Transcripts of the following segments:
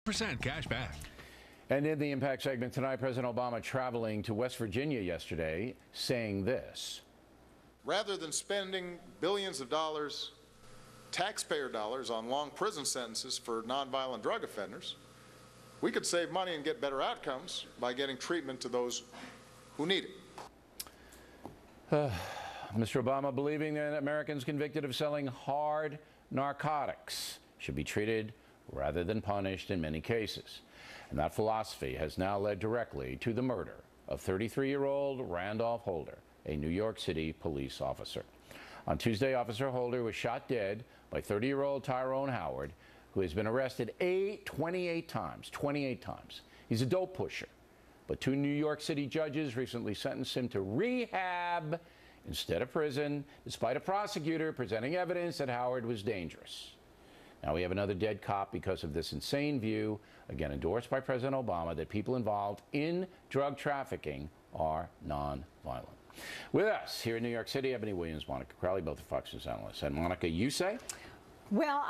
% cash back. And in the Impact segment tonight, President Obama traveling to West Virginia yesterday, saying this. Rather than spending billions of dollars, taxpayer dollars, on long prison sentences for nonviolent drug offenders, we could save money and get better outcomes by getting treatment to those who need it. Mr. Obama believing that Americans convicted of selling hard narcotics should be treated rather than punished in many cases. And that philosophy has now led directly to the murder of 33-year-old Randolph Holder, a New York City police officer. On Tuesday, Officer Holder was shot dead by 30-year-old Tyrone Howard, who has been arrested 28 times. He's a dope pusher. But two New York City judges recently sentenced him to rehab instead of prison, despite a prosecutor presenting evidence that Howard was dangerous. Now we have another dead cop because of this insane view, again endorsed by President Obama, that people involved in drug trafficking are nonviolent. With us here in New York City, Ebony Williams, Monica Crowley, both are Fox News analysts. And Monica, you say? Well,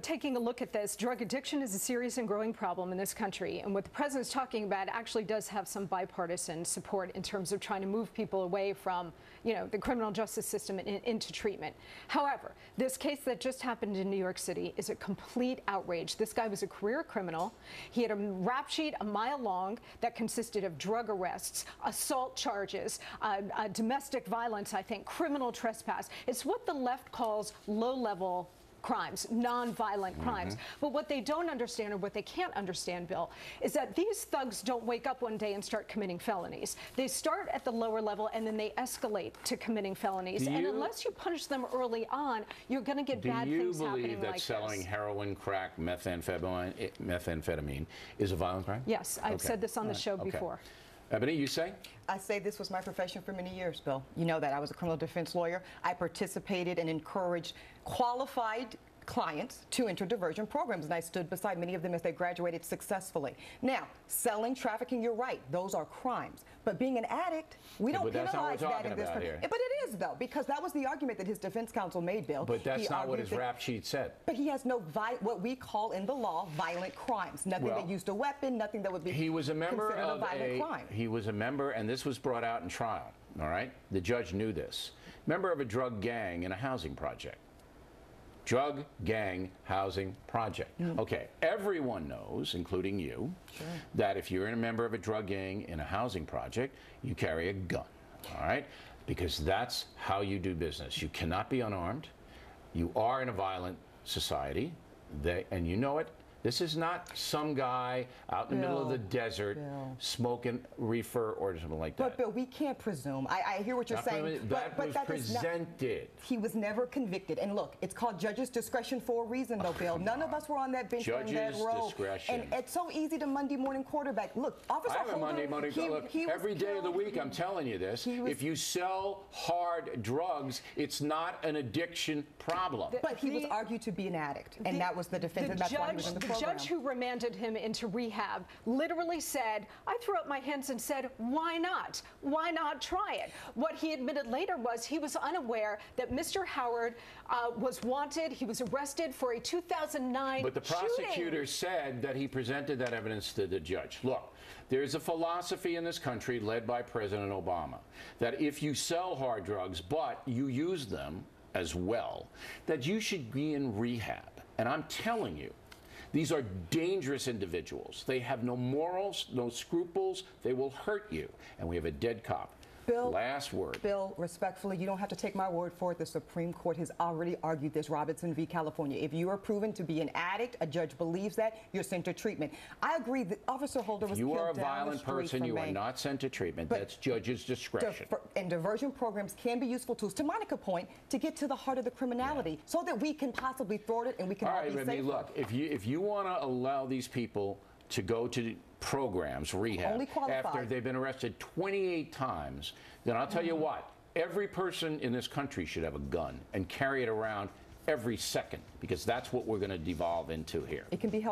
taking a look at this, drug addiction is a serious and growing problem in this country. And what the president's talking about actually does have some bipartisan support in terms of trying to move people away from, the criminal justice system and into treatment. However, this case that just happened in New York City is a complete outrage. This guy was a career criminal. He had a rap sheet a mile long that consisted of drug arrests, assault charges, domestic violence, I think, criminal trespass. It's what the left calls low-level crimes, non-violent crimes. But what they don't understand, or what they can't understand, Bill, is that these thugs don't wake up one day and start committing felonies. They start at the lower level and then they escalate to committing felonies. And unless you punish them early on, you're going to get bad things happening like this. Do you believe that selling heroin, crack, methamphetamine is a violent crime? Yes, I've said this on the show before. Ebony, you say? I say this was my profession for many years, Bill. You know that. I was a criminal defense lawyer. I participated and encouraged qualified clients to enter diversion programs, and I stood beside many of them as they graduated successfully. Now, selling, trafficking, you're right, those are crimes. But being an addict, we don't penalize that in this country. But it is, though, because that was the argument that his defense counsel made, Bill. But that's not what his rap sheet said. But he has no, what we call in the law, violent crimes. Nothing that used a weapon, nothing that would be considered a violent crime. He was a member, and this was brought out in trial, all right? The judge knew this. Member of a drug gang in a housing project. Drug gang housing project. Okay, everyone knows, including you, that if you're a member of a drug gang in a housing project, you carry a gun, all right? Because that's how you do business. You cannot be unarmed. You are in a violent society, and you know it. This is not some guy out in the middle of the desert smoking reefer or something like that. But, Bill, we can't presume. I hear what you're saying. That was presented. He was never convicted. And look, it's called judge's discretion for a reason, though, Bill. None of us were on that bench on that row. Discretion. And it's so easy to Monday morning quarterback. Look, Officer Holder, Monday morning every day of the week, I'm telling you this. If you sell hard drugs, it's not an addiction problem. But he was argued to be an addict, and that was the defense, and that's why he was in the program. The judge who remanded him into rehab literally said, I threw up my hands and said, why not? Why not try it? What he admitted later was he was unaware that Mr. Howard was wanted. He was arrested for a 2009 But the prosecutor said that he presented that evidence to the judge. Look, there's a philosophy in this country led by President Obama that if you sell hard drugs, but you use them as well, that you should be in rehab. And I'm telling you, these are dangerous individuals. They have no morals, no scruples. They will hurt you. And we have a dead cop. Bill, last word. Bill, respectfully, you don't have to take my word for it. The Supreme Court has already argued this, Robinson v. California. If you are proven to be an addict, a judge believes that, you're sent to treatment. I agree that Officer Holder was killed down the street from me. You are a violent person, you are not sent to treatment. That's judge's discretion. And diversion programs can be useful tools, to Monica's point, to get to the heart of the criminality so that we can possibly thwart it and we can all be safer. Look, if you want to allow these people to go to programs, rehab, after they've been arrested 28 times, then I'll tell you what, every person in this country should have a gun and carry it around every second, because that's what we're going to devolve into here. It can be helpful.